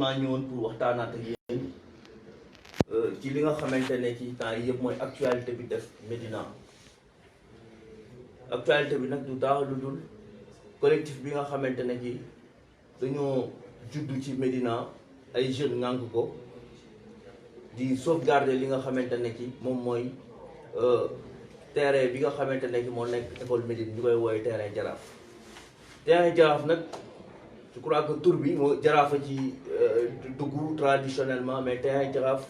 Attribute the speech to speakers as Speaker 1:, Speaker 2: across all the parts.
Speaker 1: maa ñëwoon pour waxtaanaat ak yéen ci li nga xamante ne ci temps yi yëpp mooy actualité bi def Médina actualité bi nag du daaw lu dul collectif bi nga xamante ne ci dañoo juddu ci Médina ay jeunes ngànk ko di sauvegarder li nga xamante ne ci moom mooy terrain bi nga xamante ne ci moo nekk école Médine ñu koy woowe terrain Jaraaf nag je crois que tur bi moo Jaraaf a ci dugg traditionnellement mais terrain Jaraaf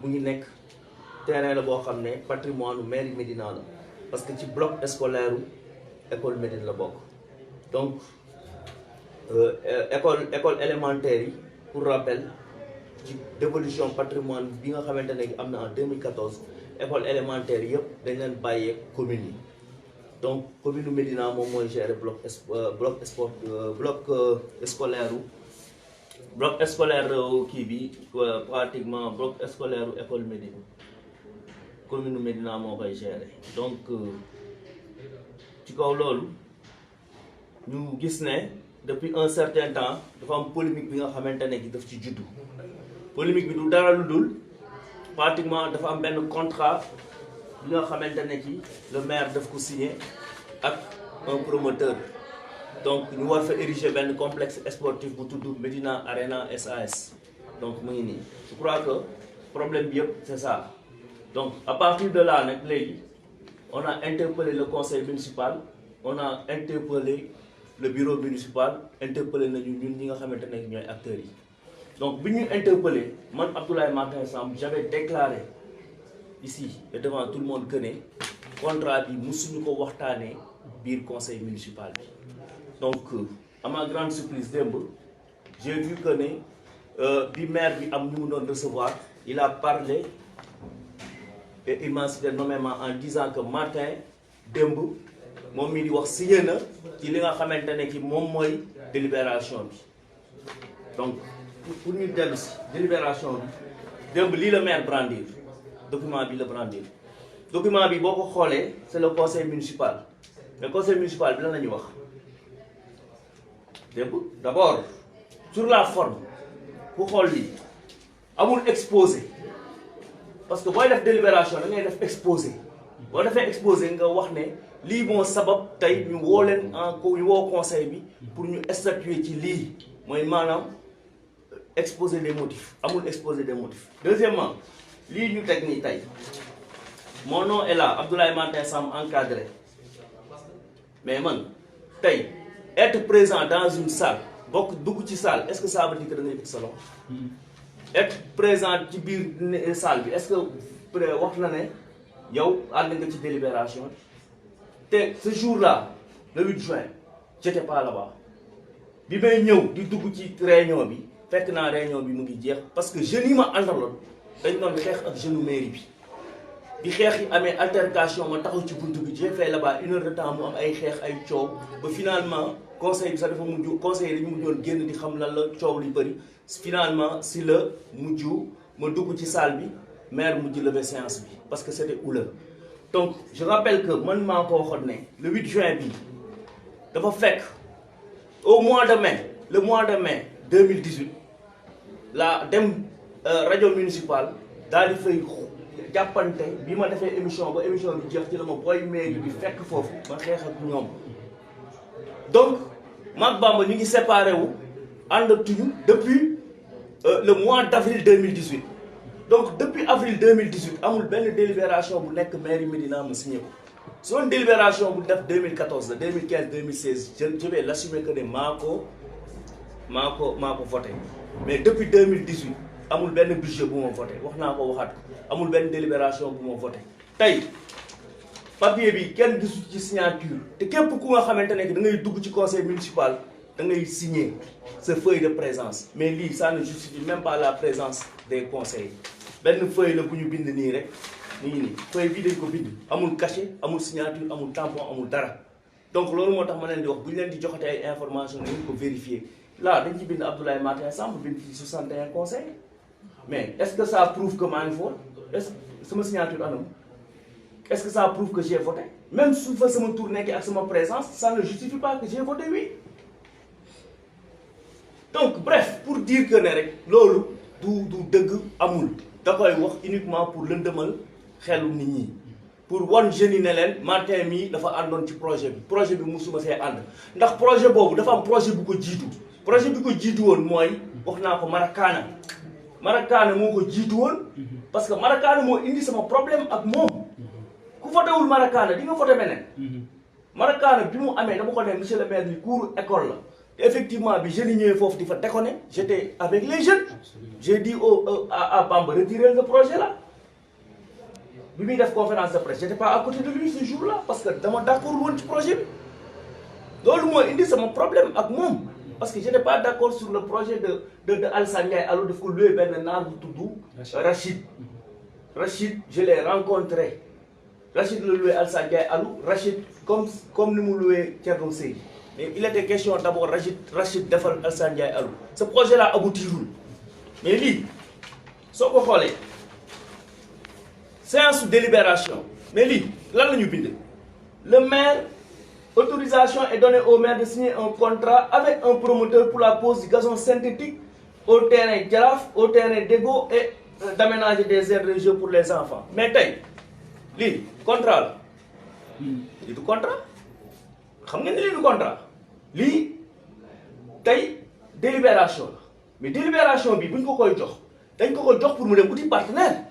Speaker 1: mu ngi nekk terrain la boo xam ne patrimoine u mairie Médina la parce que ci bloc scolaire u école Médine la bokk donc école élémentaire yi pour rappel ci dévolution patrimoine bi nga xamante ne am na en 2014 école élémentaire yëpp dañ leen bàyyee commune yi donc commune Médina moom mooy gérer bloc scolaire kii bi pratiquement bloc scolaire école Médine commune Médina moo koy gérer donc ci kaw loolu ñu gis ne depuis un certain temps dafa am polémique bi nga xamante ne gi daf ci juddu polémique bi du dara lu dul pratiquement dafa am benn contrat bi nga xamante ne ci le maire daf ko signé ak un promoteur donc ñu war fa ériger benn complexe sportif bu tudd Médina Arena SAS donc mu ngi nii je crois que problème bi yëpp c'est ça donc à partir de là nag léegi on a interpellé le conseil municipal on a interpellé le bureau municipal interpellé nañu ñun ñi nga xamante ne ñooy acteurs yi donc bi ñu interpellé man Abdoulaye Martin Samb j'avais déclaré ici et devant tout le monde que ne contrat bi musuñu ko waxtaanee biir conseil municipal bi donc à ma grande surprise démb j'ai vu que ne bi maire bi am ñu mu doon recevoir il a parlé et il m'a cité nommément en disant que Martin démb moom mii di wax signé na ci li nga xamante ne ki moom mooy délibération bi donc pour ñu dellu si délibération bi démb lii la maire brandir document bi la brandir document bi boo ko xoolee c'est le conseil municipal le conseil municipal bi lan la ñuy wax démb d'abord sur la forme ku xool lii amul exposé parce que booy def délibération da ngay def exposé boo defee exposé nga wax ne lii moo sabab tey ñu woo leen ñu woo conseil bi pour ñu statuer ci lii mooy maanaam exposé des motifs amul exposé des motifs deuxièmement lii ñu teg nii tey mon nom est là Abdoulaye Martin Samb encadré mais man tey être présent dans une salle bokk dugg ci salle est-ce que ça veut dire que da ngay fekk sa loxo être présent ci biir salle bi est-ce que wax na ne yow ànd nga ci délibération te ce jour-là le 8 juin j'étais pas là-bas bi may ñëw di dugg ci réunion bi fekk naa réunion bi mu ngi jeex parce que jeunes yi ma àndaloon dañ doon xeex ak jeune mairie bi xeex yi amee altercation ma taxaw ci buntu bi j'ai fait là-bas 1 heure de temps mu am ay xeex ay coow ba finalement conseil bi sax dafa mujj conseil yi dañu mujjoon génn di xam lan la coow li bëri finalement si la mujj ma dugg ci salle bi maire mujj lever séance bi parce que c'était houleux donc je rappelle que man maa ko waxoon ne le 8 juin bi dafa fekk au mois de mai le mois de mai 2018 la dem rajo municipal daal di fay jàppante bi ma defee émission ba émission bi jeex ci la ma booy mairie bi fekk foofu ma xeex ak ñoom donc maag Bamba ñu ngi séparé wu àndatuñu depuis le mois d'avril 2018 donc depuis avril 2018 amul benn délibération bu nekk mairie Médina ma signé ko son délibération bu def 2014 la 2015 2016 je vais l'assumer que ne maa ko voté mais depuis 2018 amul benn budget bu ma voté wax naa ko waxaat ko amul benn délibération bu ma voté tey papier bi kenn gisu ci signature te képp ku nga xamante ne da ngay dugg ci conseil municipal da ngay signer sa feuille de présence mais lii ça ne justifie même pas la présence des conseils benn feuille la bu ñu bind nii rek nii feuille bii dañ ko bind amul cachet amul signature amul tampon amul dara donc loolu moo tax ma leen di wax bu ñu leen di joxate ay information nañu ko vérifier là dañ ci bind Abdoulaye Martin Samb bind ci 61 conseils mais est-ce que ça prouve que maa ngi foon est-ce que sama signature anam est-ce que ça prouve que j'ai voté même su fa sama tour nekkee ak sama présence ça ne justifie pas que j'ai voté oui donc bref pour dire que ne rek loolu du dëgg amul da koy wax uniquement pour lëndëmal xelu nit ñi pour wan jeunes yi ne leen Martin mii dafa àndoon ci projet bi musuma see ànd ndax projet boobu dafa am projet bu ko jiitu projet bi ko jiitu woon mooy wax naa ko Marakaana moo ko jiitu woon parce que Marakaana moo indi sama problème ak moom ku fotewul Marakaana di nga fote beneen Marakaana bi mu amee dama ko ne monsieur le maire bi cours école la te effectivement bi jeunes yi ñëwee foofu di fa déconner j'étais avec les jeunes j'ai dit à Bamba retirer le projet là bi muy def conférence de presse j'étais pas à côté de lui ce jour-là parce que dama d'accord woon ci projet bi loolu moo indi sama problème ak moom parce que j'étais pas d'accord sur le projet de Alassane Ndiaye Alou daf ko loué benn naar bu tudd Rachid je l'ai rencontré Rachid le loué Alassane Ndiaye Alou Rachid comme ni mu loué Thierno Seydi mais il était question d'abord Rachid defal Alassane Ndiaye Alou ce projet là aboutirul mais lii soo ko xoolee séance de délibération mais lii lan la ñu bind le maire autorisation est donnée au maire de signer un contrat avec un promoteur pour la pose du gazon synthétique au terrain Jaraaf au terrain Déggo et d'aménager des aires de jeu pour les enfants mais tey lii contrat la lii du contrat xam ngeen ne lii du contrat lii tey délibération la mais délibération bi buñ ko koy jox dañ ko koy jox pour mu dem uti partenaire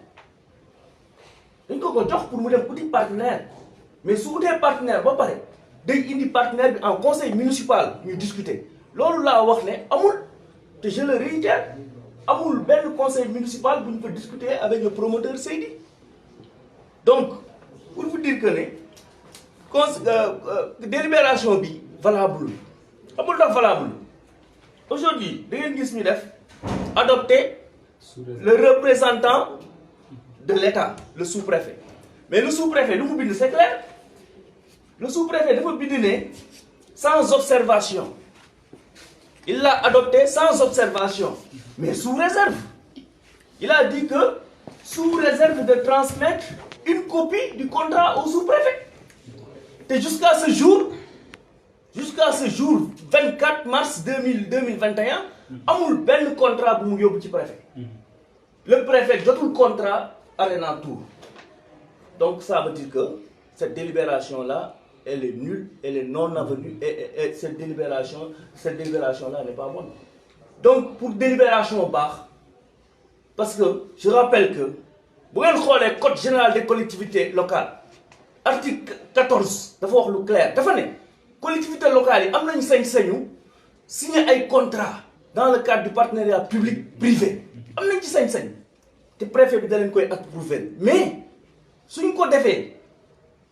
Speaker 1: mais su utee partenaire ba pare day indi partenaire bi en conseil municipal ñu discuter loolu laa wax ne amul te je le réitère amul benn conseil municipal bu ñu ko discuter avec le promoteur Seydi donc pour vous dire que ne délibération bi valable amul tax valable aujourd'hui da ngeen gis ñu def adopter le représentant de l'État le sous-préfet mais le sous-préfet lu mu bind c'est clair le sous-préfet dafa bind ne sans observation il l'a adopté sans observation mais sous réserve il a dit que sous réserve de transmettre une copie du contrat au sous-préfet te jusqu'à ce jour 24 mars 2021 amul benn contrat bu mu yóbbu ci préfet le préfet jotul contrat Arena Tour donc ça veut dire que cette délibération là elle est nulle elle est non avenue et cette délibération là n'est pas bonne donc pour délibération baax parce que je rappelle que bu ngeen xoolee code général des collectivités locales article 14 dafa wax lu clair dafa ne collectivités locales yi am nañu sañ-sañu signer ay contrat dans le cadre du partenariat public privé am nañ ci sañ-sañ te préfet bi da leen koy approuver mais suñ ko defee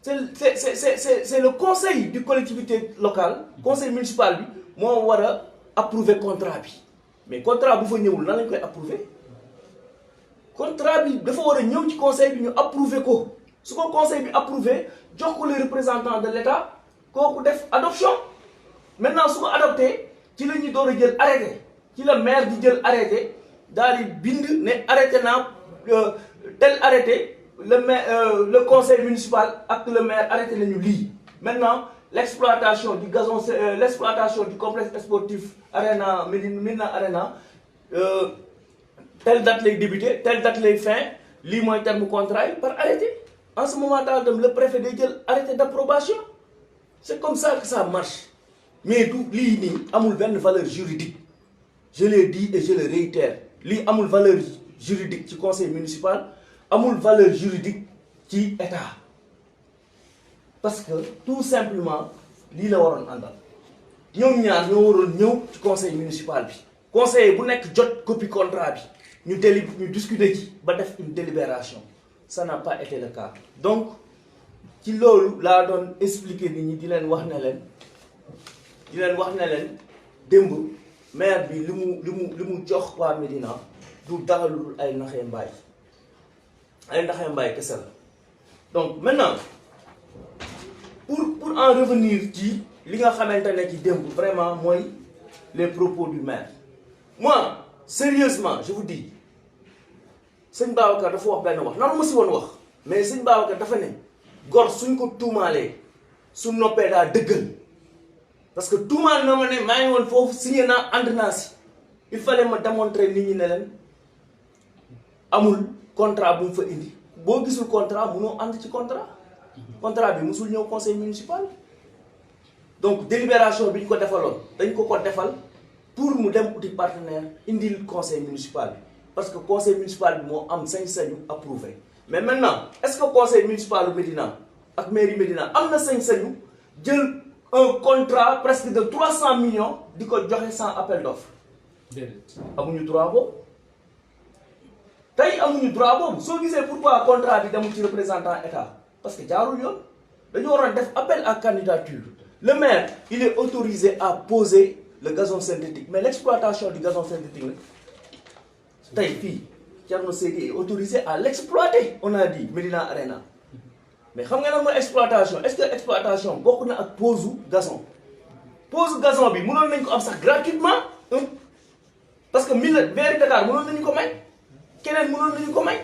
Speaker 1: c'est le conseil du collectivité locale conseil municipal bi moo war a approuver contrat bi mais contrat bu fa ñëwul nan lañ koy approuver contrat bi dafa war a ñëw ci conseil bi ñu approuver ko su ko conseil bi approuver jox ko les représentants de l'État kooku def adoption maintenant su ko adopté ci la ñuy door a jël arrêté ci la maire di jël arrêté daal di bind ne arrêté naa tel arrêté le conseil municipal ak le maire arrêté nañu lii maintenant l'exploitation du gazon l'exploitation du complexe sportif Arena Médina Arena telle date lay débuter telle date lay fin lii mooy terme contrat yi par arrêté en ce moment daal dem le préfet day jël arrêté d'approbation c'est comme ça que ça marche mais du lii nii amul benn valeur juridique je l'ai dit et je le réitère lii amul valeur juridique ci conseil municipal amul valeur juridique ci état parce que tout simplement lii la waroon àndal ñoom ñaar ñoo waroon ñëw ci conseil municipal bi conseil bu nekk jot copie contrat bi ñu discuter ci ba def une délibération ça n'a pas été le cas donc ci loolu laa doon expliquer nit ñi di leen wax ne leen démb maire bi li mu jox waa Médina du dara lu dul ay naxee mbaay kese la donc maintenant pour en revenir ci li nga xamante ne ci démb vraiment mooy les propos du maire moi sérieusement je vous dis sëñ Babacar dafa wax benn wax nan ma si woon wax mais sëñ Babacar dafa ne gor suñ ko tuumaalee su noppee daa dëggal parce que tuumaal na ma ne maa ngi woon foofu signé naa ànd naa si il fallait me démontrer nit ñi ne leen amul contrat bu mu fa indi boo gisul contrat munoo ànd ci contrat bi musul ñëw conseil municipal donc délibération bi ñu ko defaloon dañ ko defal pour mu dem uti partenaire indil conseil municipal parce que conseil municipal bi moo am sañ-sañu approuvé mais maintenant est-ce que conseil municipal bu Médina ak mairie Médina am na sañ-sañu jël un contrat presque de 300 millions di ko joxe sans appel d'offre amuñu droit boobu tey amuñu droit boobu soo gisee pourquoi contrat bi demul ci représentant état parce que jaarul yoon dañu waroon def appel à candidature le maire il est autorisé à poser le gazon synthétique mais l'exploitation du gazon synthétique nag tey fii Thierno Seydi est autorisé à l'exploiter on a dit Médina Arena mais xam nga nag mooy exploitation est-ce que exploitation bokk na ak pose gazon bi mënoon nañ ko am sax gratuitement parce que mairie Dakar mënoon nañu ko may keneen mënoon nañu ko may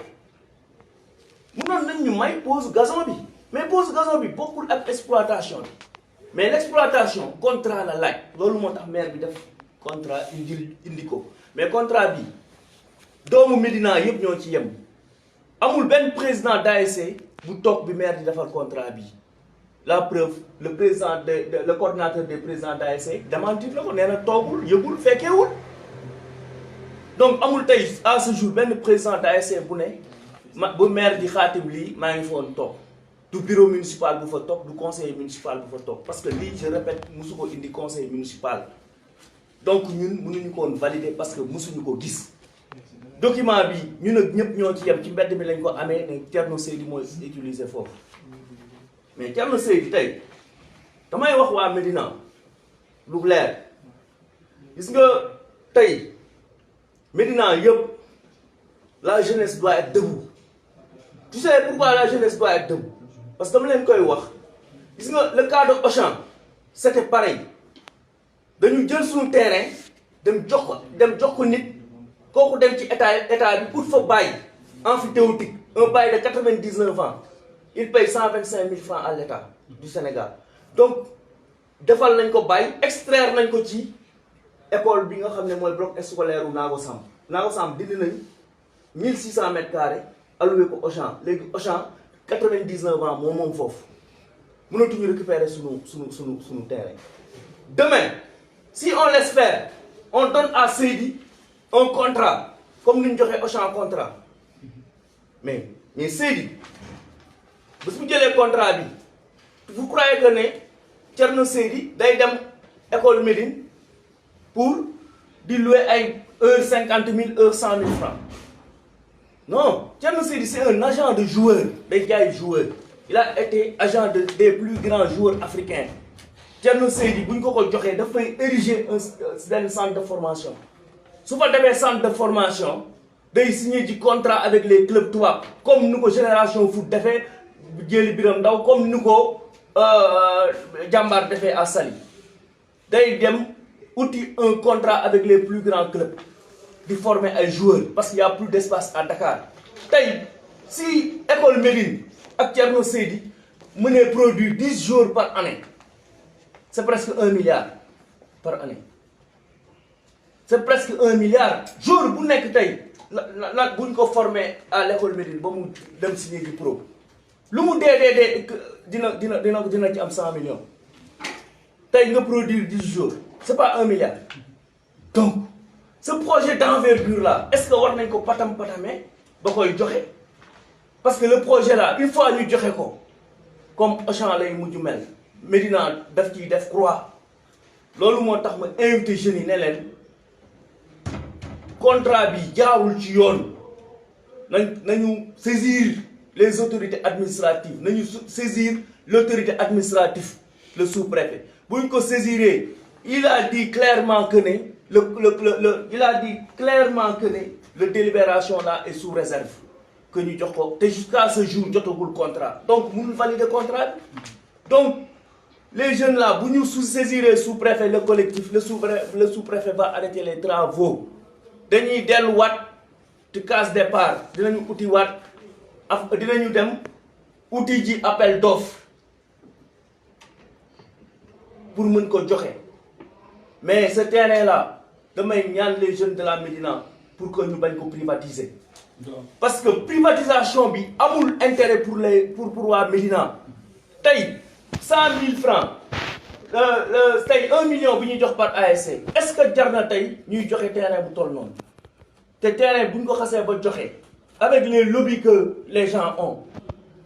Speaker 1: mënoon nañ ñu may pose gazon bi mais pose gazon bi bokkul ak exploitation bi mais l'exploitation contrat la laaj loolu moo tax maire bi def contrat indi ko mais contrat bi doomu Médina yëpp ñoo ci yem amul benn président d'ASC bu toog bi maire di defal contrat bi la preuve le président le coordinateur des présidents d'ASC démentir la ko nee na toogul yëgul fekkeewul donc amul tey à ce jour benn président d'ASC bu ne bu maire di xaatim lii maa ngi foon toog du bureau municipal bu fa toog du conseiller municipal bu fa toog parce que lii je répète musu ko indi conseil municipal donc ñun mënuñu ko woon valider parce que musuñu ko gis document bi ñun ak ñëpp ñoo ci yem ci mbedd mi lañ ko amee ne Thierno Seydi mooy utiliser foofu mais Thierno Seydi tey damay wax waa Médina lu leer gis nga tey Médina yëpp la jeunesse doit être debout tu sais pourquoi la jeunesse doit être debout parce que dama leen koy wax gis nga le cas de Auchan c'était pareil dañu jël suñu terrain dem jox ko nit kooku dem ci état bi pour fa bàyyi emphytéotique un bail de 99 ans il paye 125 000 francs à l'état du Sénégal donc defal nañ ko bàyyi extraire nañ ko ci école bi nga xam ne mooy bloc scolaire u Naago Samb dindi nañ 1600 mètres carrés alloué ko Auchan léegi Auchan 99 ans moom foofu mënatuñu récupérer sunu terrain demain si on laisse faire on donne à Seydi un contrat comme ni ñu joxee Auchan contrat mais Seydi bés bu jëlee contrat bi vous croyez que ne Thierno Seydi day dem école Médine pour di louer ay heure 50 000 heure 100 000 francs non Thierno Seydi c'est un agent de joueur day jaay joueur il a été agent des plus grands joueurs africains Thierno Seydi bu ñu ko joxee dafay ériger un centre de formation su fa demee centre de formation day signer ci contrat avec les clubs tubaab comme ni ko Génération Foot defee Jëli Biram Ndaw comme ni ko Jàmbaar defee à Saly day dem outil un contrat avec les plus grands clubs di former ay joueurs parce qu'il y a plus d'espace à Dakar tey si école Médine ak Thierno Seydi mënee produire 10 joueurs par année c'est presque 1 milliard par année c'est presque 1 milliard jour bu nekk tey la buñ ko formé à l'école Médine ba mu dem signer di pro lu mu dee dina ci am 100 millions tey nga produire 10 jours c'est pas 1 milliard donc ce projet d'envergure là est-ce que war nañ ko patamee ba koy joxe parce que le projet là une fois ñu joxe ko comme Auchan lay mujj mel Médina daf ciy def croix loolu moo tax ma invité jeunes yi ne leen contrat bi jaarul ci yoon nañu saisir les autorités administratives nañu saisir l'autorité administrative le sous-préfet bu ñu ko saisiree il a dit clairement que ne le délibération là est sous réserve que ñu jox ko te jusqu'à ce jour jotagul contrat donc mënul valider contrat bi donc les jeunes là bu ñu saisiree sous-préfet le collectif le sous-préfet va arrêter les travaux dañuy delluwaat ci case départ dinañu dem uti ji appel d'offre pour mën ko joxe mais ce terrain là damay ñaan les jeunes de la Médina pour que ñu bañ ko privatiser. parce que privatisation bi amul intérêt pour waa Médina tey 100 000 francs tey 1 million bu ñuy jox par ASC est-ce que jar na tey ñuy joxe terrain bu toll noonu te terrain bu ñu ko xasee ba joxe avec les lobbies que les gens ont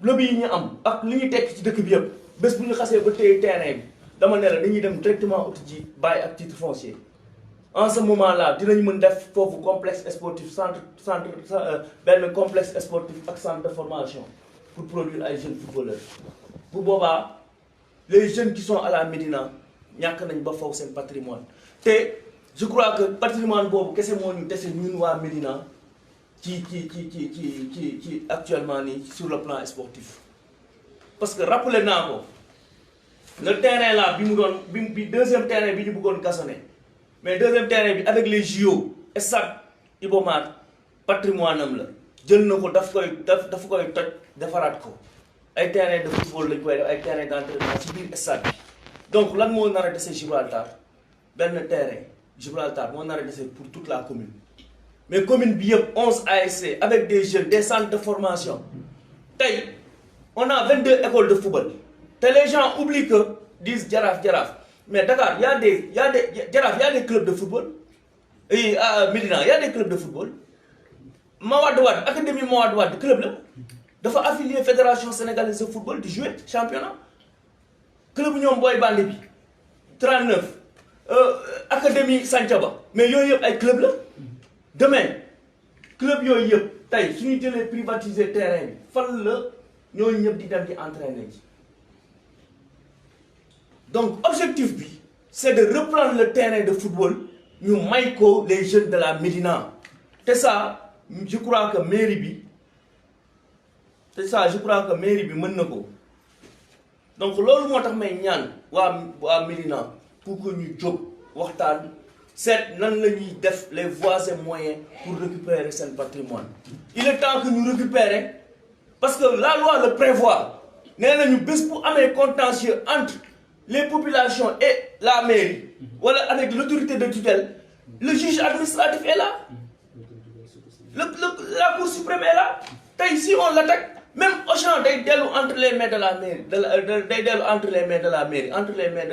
Speaker 1: lobby yi ñu am ak li ñuy tekk ci dëkk bi yëpp bés bu ñu xasee ba téye terrain bi dama ne la dañuy dem directement uti ji bàyyi ak titre foncier en ce moment là dinañ mën def foofu complexe sportif benn complexe sportif ak centre de formation pour produire ay jeunes footballeurs bu boobaa les jeunes qui sont à la Médina ñàkk nañ ba faw seen patrimoine te je crois que patrimoine boobu kese moo ñu dese ñun waa Médina ci actuellement nii sur le plan sportif parce que rappelé naa ko le terrain là bi mu doon bi deuxième terrain bi ñu bëggoon gasonné mais deuxième terrain bi avec les JO stade Iba Mar patrimoine am la jël na ko daf koy toj defaraat ko ay terrain de football lañ koy def ay terrain d'entraînement ci biir stade bi donc lan moo nar a dese Gibraltar benn terrain Gibraltar moo nar a dese pour toute la commune mais commune bi yëpp 11 ASC avec des jeunes des centres de formation tey on a 22 écoles de football te les gens oublient que disent Jaraaf mais Dakar y a des Jaraaf y a des clubs de football et à Médina y a des clubs de football Mawade Wade académie Mawade Wade club la dafa affilié fédération sénégalaise de football di jouer championnat club ñoom Boy Bandi bi 39 académie Santhiaba mais yooyu yëpp ay club la demain club yooyu yëpp tey suñu jëlee privatiser terrain bi fan la ñooñu ñëpp di dem di entraîner ji donc objectif bi c'est de reprendre le terrain de football ñu may ko les jeunes de la Médina te ça je crois que mairie bi mën na ko donc loolu moo tax may ñaan waa Médina pour que ñu jóg waxtaan seet nan la ñuy def les voies et moyens pour récupérer seen patrimoine il est temps que ñu récupérer parce que la loi le prévoit nee nañu bés bu amee contentieux entre les populations et la mairie wala avec l'autorité de tutelle le juge administratif est là la cour suprême est là tey si on l'attaque même Auchan day dellu entre les mains de la mairie day dellu entre les mains de la mairie entre les mains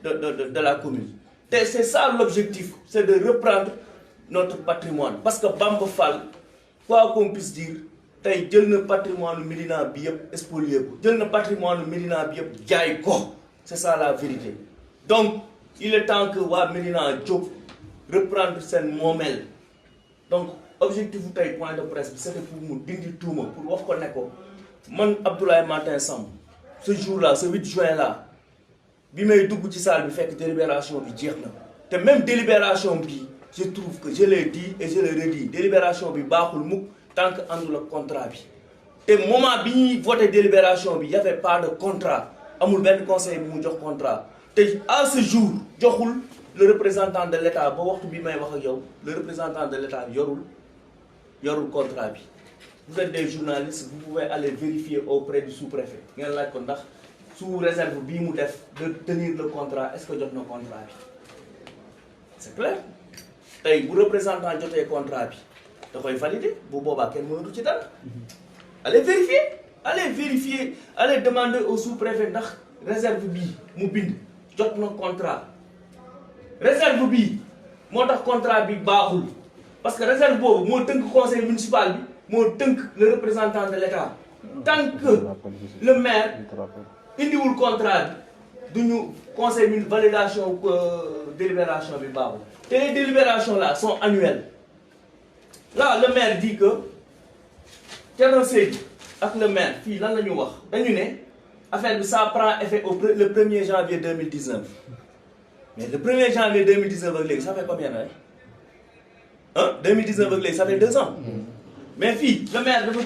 Speaker 1: de la commune te c'est ça l'objectif c'est de reprendre notre patrimoine parce que Bamba Fall quoi qu'on puisse dire tey jël na patrimoine Médina bi yëpp spolié ko jël na patrimoine Médina bi yëpp jaay ko c'est ça la vérité donc il est temps que waa Médina jóg reprendre seen moomeel donc objectif bu tey point de presse bi c'était pour mu dindi tuuma pour wax ko ne ko man Abdoulaye Matin Samb ce jour-là ce 8 juin là bi may dugg ci salle bi fekk délibération bi jeex na te même délibération bi je trouve que je l'ai dit et je le redis délibération bi baaxul mukk tant que àndul ak contrat bi te moment bi ñuy voté délibération bi y avait pas de contrat amul benn conseil bi mu jox contrat te à ce jour joxul le représentant de l'État ba waxtu bi may wax ak yow le représentant de l'État yorul contrat bi vous êtes des journalistes vous pouvez aller vérifier auprès du sous-préfet ngeen laaj ko ndax sous réserve bii mu def de tenir le contrat est-ce que jot na contrat bi c'est clair tey bu représentant jotee contrat bi da koy valider bu boobaa kenn mënatu ci dara allez vérifier allez demander au sous-préfet ndax réserve bii mu bind jot na contrat réserve bii moo tax contrat bi baaxul parce que réserve boobu moo tënk conseil municipal bi moo tënk le représentant de l'État tant que le maire indiwul contrat bi duñu conseil de validation délibération bi baaxul te les délibérations là sont annuelles là le maire dit que Thierno Seydou ak le maire fii lan la ñu wax dañu ne affaire bi ça prend effet le 1er janvier 2019 mais le 1er janvier 2019 ak léegi ça fait combien d'années 2019 ak léegi ça fait 2 ans mais fii le maire dafa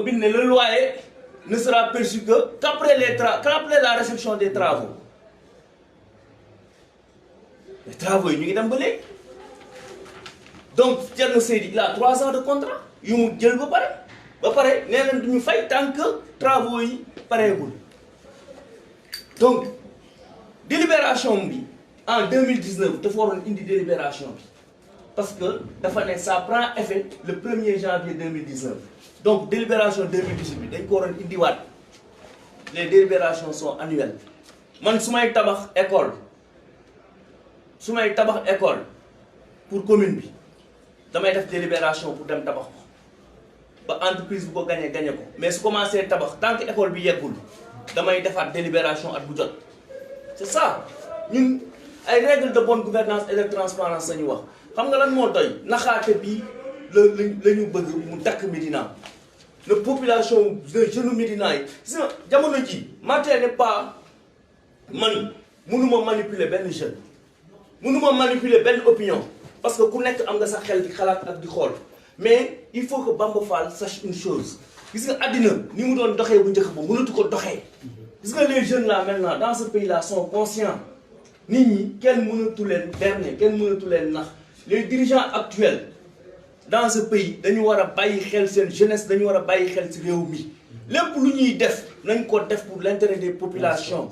Speaker 1: bind ne le loyer ne sera perçu qu'après la réception des travaux les travaux yi ñu ngi dem ba léegi donc Thierno Seydi il a 3 ans de contrat yu mu jël ba pare nee nañ duñu fay tant que travaux yi pareegul donc délibération bi en 2019 dafa waroon indi délibération bi parce que dafa ne ça prend effet le 1er janvier 2019 donc délibération 2018 bi dañ ko waroon indiwaat les délibérations sont annuelles man su may tabax école pour commune bi damay def délibération pour dem tabax ko ba entreprise bu ko gagné ko mais su commencé tabax tant que école bi yeggul damay defaat délibération at bu jot c'est ça ñun ay règles de bonne gouvernance et de transparence la ñu wax xam nga lan moo doy naxaate bi la ñu bëgg mu dakk Médina la population de jeunes Médina yi gis nga jamono ji Maté n'est pas man mënuma manipuler benn jeune mënuma manipuler benn opinion parce que ku nekk am nga sa xel di xalaat ak di xool mais il faut que Bamba Fall sache une chose gis nga àddina ni mu doon doxee bu njëkk ba mënatu ko doxee gis nga les jeunes là maintenant dans ce pays là sont conscients nit ñi kenn mënatu leen berner kenn mënatu leen nax les dirigeants actuels dans ce pays dañu war a bàyyi xel seen jeunesse dañu war a bàyyi xel ci réew mi lépp lu ñuy def nañ ko def pour l'intérêt des populations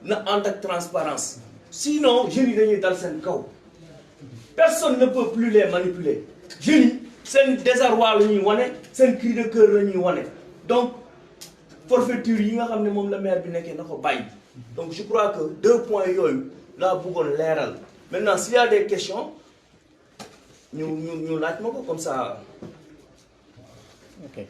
Speaker 1: na ànd ak transparence sinon jeunes yi dañuy dal seen kaw personne ne peut plus les manipuler jeunes yi seen désarroi la ñuy wane seen cri de cœur la ñuy wane donc forfaiture yi nga xam ne moom la maire bi nekkee na ko bàyyi donc je crois que 2 points yooyu laa bëggoon leeral maintenant s'il y a des questions ñu laaj ma ko comme ça.
Speaker 2: Ok.